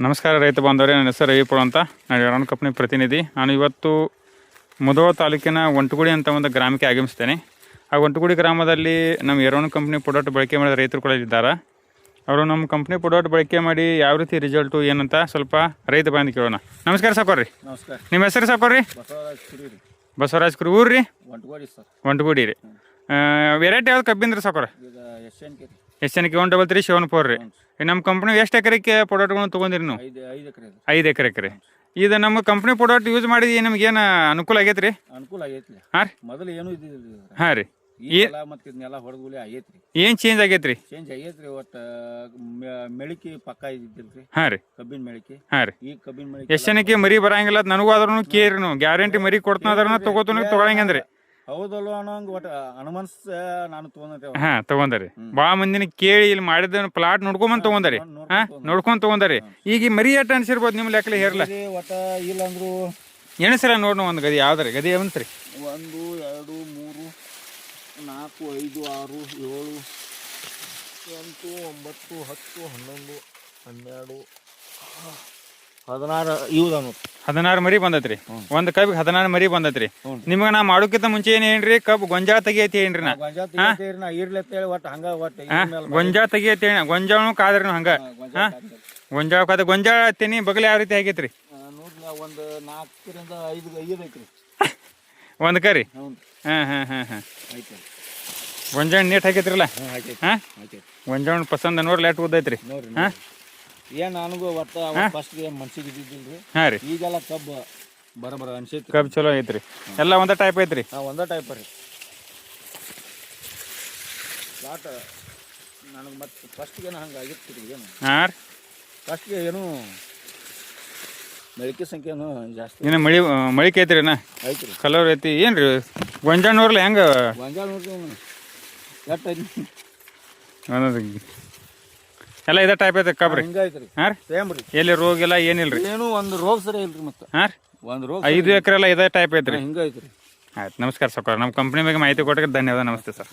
ನಮಸ್ಕಾರ ರೈತ ಬಾಂಧವರೇ, ನನ್ನ ಹೆಸರು ರವಿಪುರ ಅಂತ. ನಾನು ಎರೋನ್ ಕಂಪ್ನಿ ಪ್ರತಿನಿಧಿ. ನಾನು ಇವತ್ತು ಮುಧೋಳ ತಾಲೂಕಿನ ಒಂಟಗುಡಿ ಅಂತ ಒಂದು ಗ್ರಾಮಕ್ಕೆ ಆಗಮಿಸ್ತೇನೆ. ಆ ಒಂಟಗುಡಿ ಗ್ರಾಮದಲ್ಲಿ ನಮ್ಮ ಎರೋನ್ ಕಂಪ್ನಿ ಪ್ರಾಡಕ್ಟ್ ಬಳಕೆ ಮಾಡಿದ ರೈತರು ಕೂಡ ಇದ್ದಾರೆ. ಅವರು ನಮ್ಮ ಕಂಪ್ನಿ ಪ್ರಾಡಕ್ಟ್ ಬಳಕೆ ಮಾಡಿ ಯಾವ ರೀತಿ ರಿಸಲ್ಟು ಏನಂತ ಸ್ವಲ್ಪ ರೈತ ಬಂದು ಕೇಳೋಣ. ನಮಸ್ಕಾರ ಸಾಕೋರಿ. ನಮಸ್ಕಾರ. ನಿಮ್ಮ ಹೆಸರು ಸಾಕೋರಿ? ಬಸವರಾಜ್ ಕುರಿ. ಊರು ರೀ? ಒಂಟಗುಡಿ ರೀ. ವೆರೈಟಿ ಯಾವ್ದು ಕಬ್ಬಿಂದ್ರಿ ಸಾಕೋರ? SNK 133 74 ರೀ. ನಮ್ಮ ಕಂಪ್ನಿ ಎಷ್ಟು ಎಕರೆಗೆ ಪ್ರಾಡಕ್ಟ್ಗಳನ್ನ ತೊಗೊಂಡಿರಿ ನೀವು? 5 ಎಕರೆ. ಇದು ನಮ್ಮ ಕಂಪ್ನಿ ಪ್ರಾಡಕ್ಟ್ ಯೂಸ್ ಮಾಡಿ ನಮಗೇನು ಅನುಕೂಲ ಆಗೈತೆ ರೀ? ಅನುಕೂಲ ಆಗೈತಿ. ಹಾಂ ರೀ. ಮೊದಲು ಏನು ಇದ್ದಿಲ್ಲ. ಹಾಂ ರೀ. ಮತ್ತು ಇದನ್ನೆಲ್ಲ ಹೊಡೆದ್ಗುಲಿ ಆಗೈತ್ರಿ. ಏನು ಚೇಂಜ್ ಆಗೈತೆ ರೀ? ಚೇಂಜ್ ಆಗೈತ್ರಿ. ಒಟ್ಟು ಮೆಳಿಕೆ ಪಕ್ಕ ಇದ್ದಿಲ್ರಿ. ಹಾಂ ರೀ. ಕಬ್ಬಿನ ಮೆಳಿಕೆ. ಹಾಂ ರೀ. ಈ ಕಬ್ಬಿನ ಮೆಳಿಕೆ SNK ಮರಿ ಬರಂಗಿಲ್ಲ. ನನಗೂ ಆದ್ರೂ ಕೇರಿ ನೀವು ಗ್ಯಾರಂಟಿ ಮರಿ ಕೊಡ್ತಾನ ತೊಗೋತಾನ ತೊಗೊಳಂಗಂದ್ರಿ. ಹೌದಲ್ಲ ಅನ್ನೋಂಗೆ ಒಟ್ಟು ಅನುಮಾನಿಸ ನಾನು ತೊಗೊಂಡೇವೆ. ಹಾಂ ತೊಗೊಂಡರಿ. ಭಾಳ ಮಂದಿನ ಕೇಳಿ ಇಲ್ಲಿ ಮಾಡಿದ ಪ್ಲಾಟ್ ನೋಡ್ಕೊಂಬಂದು ತೊಗೊಂಡರಿ. ಹಾಂ ನೋಡ್ಕೊಂಡು ತೊಗೊಂಡರಿ. ಈಗ ಈ ಮರಿ ಎಷ್ಟು ಅನ್ಸಿರ್ಬೋದು ನಿಮ್ಮ ಲೆಕ್ಕಲಿ ಹೇರಲ್ಲ? ಒಟ್ಟು ಇಲ್ಲ ಅಂದ್ರು ಎಣಸ್ರ ನೋಡಿ ಒಂದು ಗದಿ ಯಾವ್ದಾರಿ ಗದಿ ಯಾವಂತ್ರಿ? 1 2 3 4 5 6 7 8 9 10 11 12 16 ಇವ್ದಾನು 16 ಮರಿ ಬಂದತ್ರಿ. ಒಂದು ಕಬ್ಬಿಗೆ 16 ಮರಿ ಬಂದತ್ರಿ. ನಿಮ್ಗೆ ನಾ ಮಾಡೋಕ್ಕಿಂತ ಮುಂಚೆ ಏನ್ರಿ ಕಬ್ಬು ಗೊಂಜಾಳ ತೆಗಿಯತಿ ಏನ್ರಿ? ನಾ ಇರ್ಲತ್ತೇಳಿ ಒಟ್ಟು ಹಂಗ ಒಟ್ಟು ಗೊಂಜಾಳ ತೆಗಿಯತಿ. ಗೊಂಜಾಳನು ಕಾದ್ರಿ ಹಂಗ. ಹಾ ಗೊಂಜಾಳ ಕಾದ ಗೊಂಜಾಳ ಹತ್ತೀನಿ ಬಗಲ್ ಯಾವ ರೀತಿ ಆಗೈತ್ರಿ? ನೋಡ್ರಿ ಒಂದು 4 ರಿಂದ 5 ಐತ್ರಿ ಒಂದು ಕರಿ. ಹಾಂ ಆಯ್ತು. ಗೊಂಜಾಳ ನೀಟ್ ಹಾಕೈತ್ರಿಲ್ಲ? ಹಾಂ ಗೊಂಜಾಳ ಪಸಂದ ನೋಡ್ರಿ ಲೇಟ್ ಉದ್ದೈತ್ರಿ. ಹಾಂ ಏನು ನನಗೂ ಒಟ್ಟು ಫಸ್ಟ್ಗೆ ಮನ್ಸಿಗೆ ಇದ್ದಿದ್ದಿಲ್ರಿ. ಹಾಂ ರೀ. ಈಗೆಲ್ಲ ಕಬ್ಬು ಬರಬರ ಅನ್ಸೈತಿ. ಕಬ್ಬು ಚಲೋ ಐತ್ರಿ. ಎಲ್ಲ ಒಂದೇ ಟೈಪ್ ಐತ್ರಿ? ಒಂದೇ ಟೈಪ್ ರೀ. ಪ್ಲಾಟ್ ನನಗೆ ಮತ್ತೆ ಫಸ್ಟ್ಗೆ ಏನು ಹಂಗೆ ಆಗಿತ್ತು ರೀ. ಏನು ಹಾಂ ರೀ. ಫಸ್ಟ್ಗೆ ಏನು ಮೆಳಿಕೆ ಸಂಖ್ಯೆನು ಜಾಸ್ತಿ. ಇನ್ನು ಮಳಿಕೆ ಐತ್ರಿ? ನಾ ಐತ್ರಿ. ಕಲರ್ ಐತಿ ಏನು ರೀ? ಗೊಂಜಾಳ ನೋಡ್ರಿ ಹೆಂಗೆ ಗೊಂಜಾಳ ನೋಡ್ರಿ ಎಷ್ಟು ಐತಿ. ಎಲ್ಲ ಇದೇ ಟೈಪ್ ಐತೆ ಕಬ್ರಿ? ಹಿಂಗೆ ಐತ್ರಿ. ಹಾಂ ರೀ. ಸೇಮ್ ರೀ. ಎಲ್ಲಿ ರೋಗ ಇಲ್ಲ ಏನಿಲ್ಲ ರೀ? ಏನು ಒಂದು ರೋಗ ಸರಿ ಇಲ್ರಿ. ಮತ್ತೆ ಹಾಂ ರೀ. ಒಂದು ರೋಗ 5 ಎಕರೆ ಎಲ್ಲ ಇದೇ ಟೈಪ್ ಐತ್ರಿ? ಹಿಂಗೆ ಐತ್ರಿ. ಆಯ್ತು. ನಮಸ್ಕಾರ ಸರ್. ನಮ್ಮ ಕಂಪ್ನಿ ಬಗ್ಗೆ ಮಾಹಿತಿ ಕೊಟ್ಟರೆ ಧನ್ಯವಾದ. ನಮಸ್ತೆ ಸರ್.